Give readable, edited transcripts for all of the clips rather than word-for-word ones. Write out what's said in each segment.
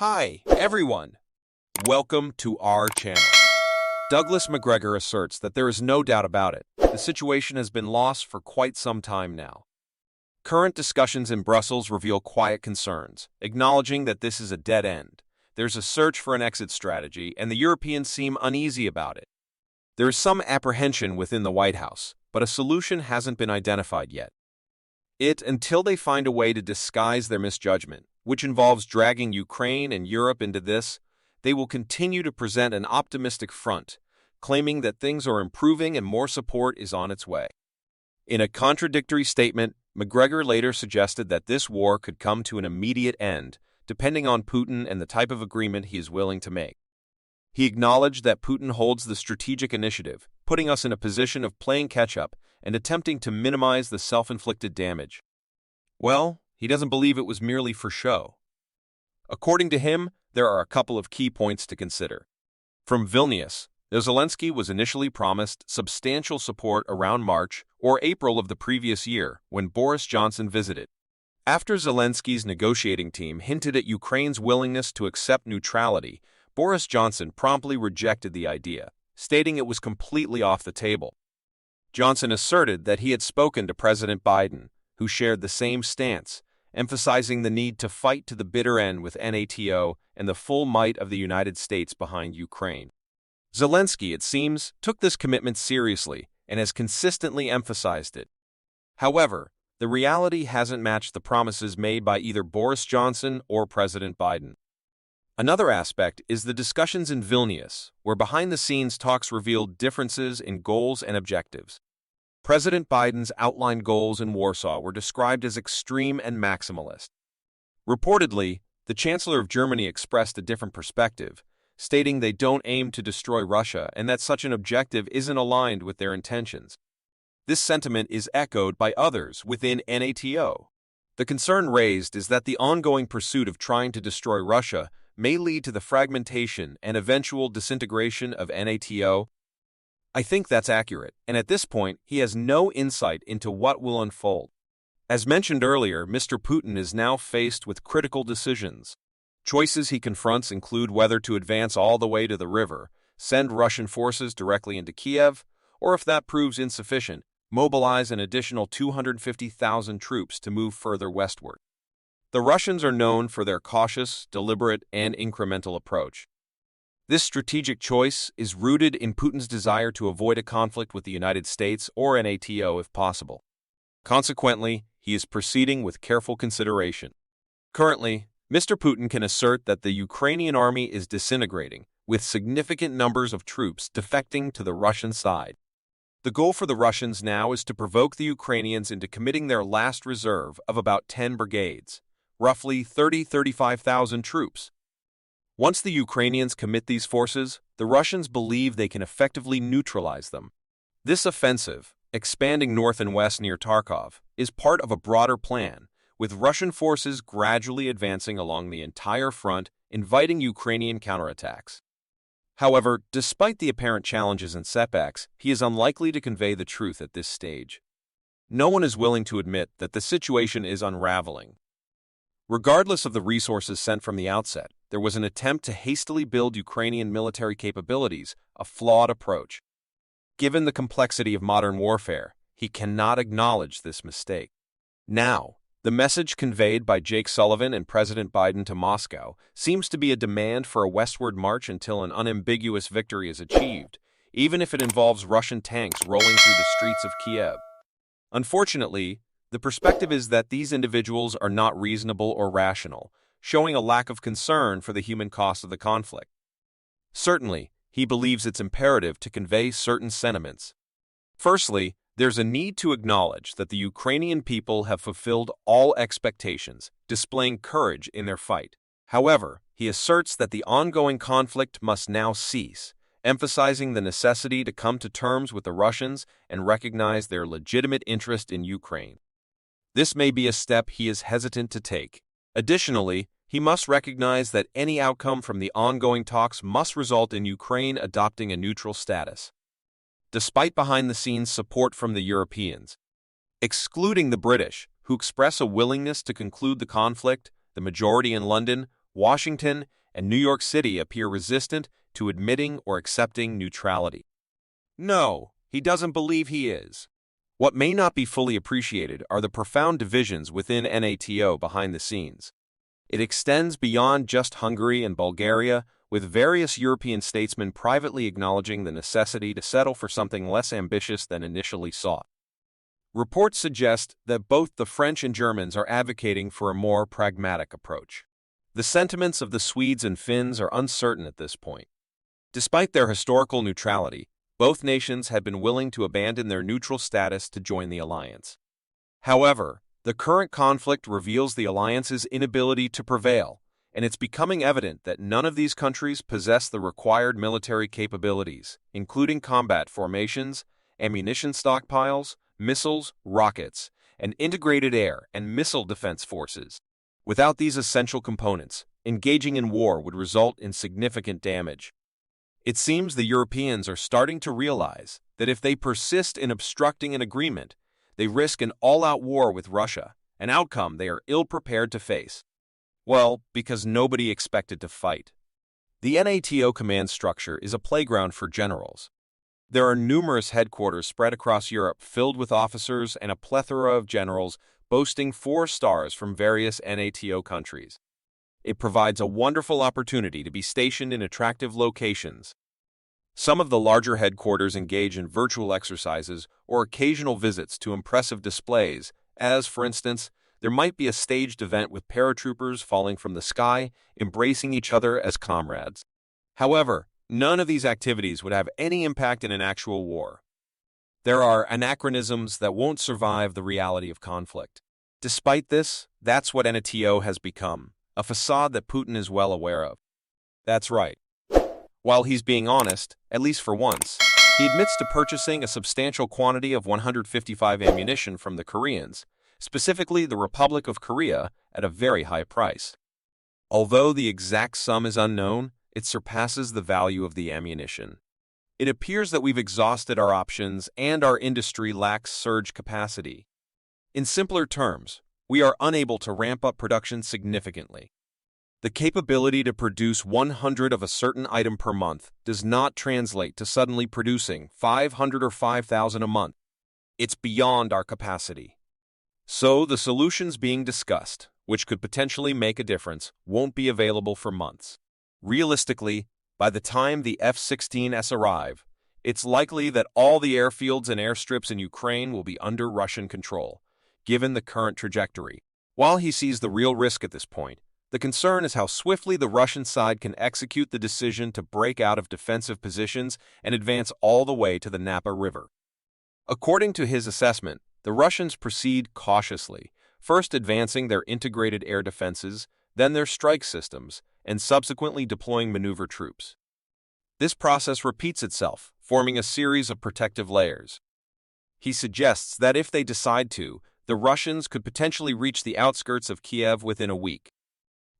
Hi, everyone. Welcome to our channel. Douglas Macgregor asserts that there is no doubt about it. The situation has been lost for quite some time now. Current discussions in Brussels reveal quiet concerns, acknowledging that this is a dead end. There's a search for an exit strategy, and the Europeans seem uneasy about it. There is some apprehension within the White House, but a solution hasn't been identified yet. Until they find a way to disguise their misjudgment, which involves dragging Ukraine and Europe into this, they will continue to present an optimistic front, claiming that things are improving and more support is on its way. In a contradictory statement, Macgregor later suggested that this war could come to an immediate end, depending on Putin and the type of agreement he is willing to make. He acknowledged that Putin holds the strategic initiative, putting us in a position of playing catch-up and attempting to minimize the self-inflicted damage. Well, he doesn't believe it was merely for show. According to him, there are a couple of key points to consider. From Vilnius, Zelensky was initially promised substantial support around March or April of the previous year when Boris Johnson visited. After Zelensky's negotiating team hinted at Ukraine's willingness to accept neutrality, Boris Johnson promptly rejected the idea, stating it was completely off the table. Johnson asserted that he had spoken to President Biden, who shared the same stance, emphasizing the need to fight to the bitter end with NATO and the full might of the United States behind Ukraine. Zelensky, it seems, took this commitment seriously and has consistently emphasized it. However, the reality hasn't matched the promises made by either Boris Johnson or President Biden. Another aspect is the discussions in Vilnius, where behind-the-scenes talks revealed differences in goals and objectives. President Biden's outlined goals in Warsaw were described as extreme and maximalist. Reportedly, the Chancellor of Germany expressed a different perspective, stating they don't aim to destroy Russia and that such an objective isn't aligned with their intentions. This sentiment is echoed by others within NATO. The concern raised is that the ongoing pursuit of trying to destroy Russia may lead to the fragmentation and eventual disintegration of NATO. I think that's accurate, and at this point, he has no insight into what will unfold. As mentioned earlier, Mr. Putin is now faced with critical decisions. Choices he confronts include whether to advance all the way to the river, send Russian forces directly into Kiev, or if that proves insufficient, mobilize an additional 250,000 troops to move further westward. The Russians are known for their cautious, deliberate, and incremental approach. This strategic choice is rooted in Putin's desire to avoid a conflict with the United States or NATO if possible. Consequently, he is proceeding with careful consideration. Currently, Mr. Putin can assert that the Ukrainian army is disintegrating, with significant numbers of troops defecting to the Russian side. The goal for the Russians now is to provoke the Ukrainians into committing their last reserve of about 10 brigades, roughly 35,000 troops. Once the Ukrainians commit these forces, the Russians believe they can effectively neutralize them. This offensive, expanding north and west near Kharkov, is part of a broader plan, with Russian forces gradually advancing along the entire front, inviting Ukrainian counterattacks. However, despite the apparent challenges and setbacks, he is unlikely to convey the truth at this stage. No one is willing to admit that the situation is unraveling. Regardless of the resources sent from the outset, there was an attempt to hastily build Ukrainian military capabilities, a flawed approach. Given the complexity of modern warfare, he cannot acknowledge this mistake. Now, the message conveyed by Jake Sullivan and President Biden to Moscow seems to be a demand for a westward march until an unambiguous victory is achieved, even if it involves Russian tanks rolling through the streets of Kiev. Unfortunately, the perspective is that these individuals are not reasonable or rational, showing a lack of concern for the human cost of the conflict. Certainly, he believes it's imperative to convey certain sentiments. Firstly, there's a need to acknowledge that the Ukrainian people have fulfilled all expectations, displaying courage in their fight. However, he asserts that the ongoing conflict must now cease, emphasizing the necessity to come to terms with the Russians and recognize their legitimate interest in Ukraine. This may be a step he is hesitant to take. Additionally, he must recognize that any outcome from the ongoing talks must result in Ukraine adopting a neutral status. Despite behind-the-scenes support from the Europeans, excluding the British, who express a willingness to conclude the conflict, the majority in London, Washington and New York City appear resistant to admitting or accepting neutrality. No, he doesn't believe he is. What may not be fully appreciated are the profound divisions within NATO behind the scenes. It extends beyond just Hungary and Bulgaria, with various European statesmen privately acknowledging the necessity to settle for something less ambitious than initially sought. Reports suggest that both the French and Germans are advocating for a more pragmatic approach. The sentiments of the Swedes and Finns are uncertain at this point. Despite their historical neutrality, both nations had been willing to abandon their neutral status to join the alliance. However, the current conflict reveals the alliance's inability to prevail, and it's becoming evident that none of these countries possess the required military capabilities, including combat formations, ammunition stockpiles, missiles, rockets, and integrated air and missile defense forces. Without these essential components, engaging in war would result in significant damage. It seems the Europeans are starting to realize that if they persist in obstructing an agreement, they risk an all-out war with Russia, an outcome they are ill-prepared to face. Well, because nobody expected to fight. The NATO command structure is a playground for generals. There are numerous headquarters spread across Europe filled with officers and a plethora of generals boasting 4 stars from various NATO countries. It provides a wonderful opportunity to be stationed in attractive locations. Some of the larger headquarters engage in virtual exercises or occasional visits to impressive displays, as, for instance, there might be a staged event with paratroopers falling from the sky, embracing each other as comrades. However, none of these activities would have any impact in an actual war. There are anachronisms that won't survive the reality of conflict. Despite this, that's what NATO has become, a facade that Putin is well aware of. That's right. While he's being honest, at least for once, he admits to purchasing a substantial quantity of 155 ammunition from the Koreans, specifically the Republic of Korea, at a very high price. Although the exact sum is unknown, it surpasses the value of the ammunition. It appears that we've exhausted our options and our industry lacks surge capacity. In simpler terms, we are unable to ramp up production significantly. The capability to produce 100 of a certain item per month does not translate to suddenly producing 500 or 5,000 a month. It's beyond our capacity. So the solutions being discussed, which could potentially make a difference, won't be available for months. Realistically, by the time the F-16s arrive, it's likely that all the airfields and airstrips in Ukraine will be under Russian control, given the current trajectory. While he sees the real risk at this point, the concern is how swiftly the Russian side can execute the decision to break out of defensive positions and advance all the way to the Napa River. According to his assessment, the Russians proceed cautiously, first advancing their integrated air defenses, then their strike systems, and subsequently deploying maneuver troops. This process repeats itself, forming a series of protective layers. He suggests that if they decide to, the Russians could potentially reach the outskirts of Kiev within a week.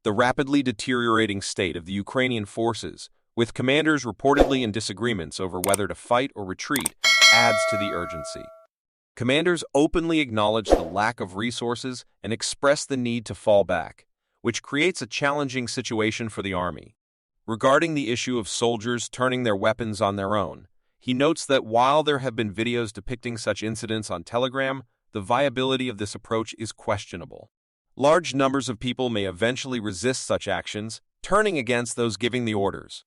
The rapidly deteriorating state of the Ukrainian forces, with commanders reportedly in disagreements over whether to fight or retreat, adds to the urgency. Commanders openly acknowledge the lack of resources and express the need to fall back, which creates a challenging situation for the army. Regarding the issue of soldiers turning their weapons on their own, he notes that while there have been videos depicting such incidents on Telegram, the viability of this approach is questionable. Large numbers of people may eventually resist such actions, turning against those giving the orders.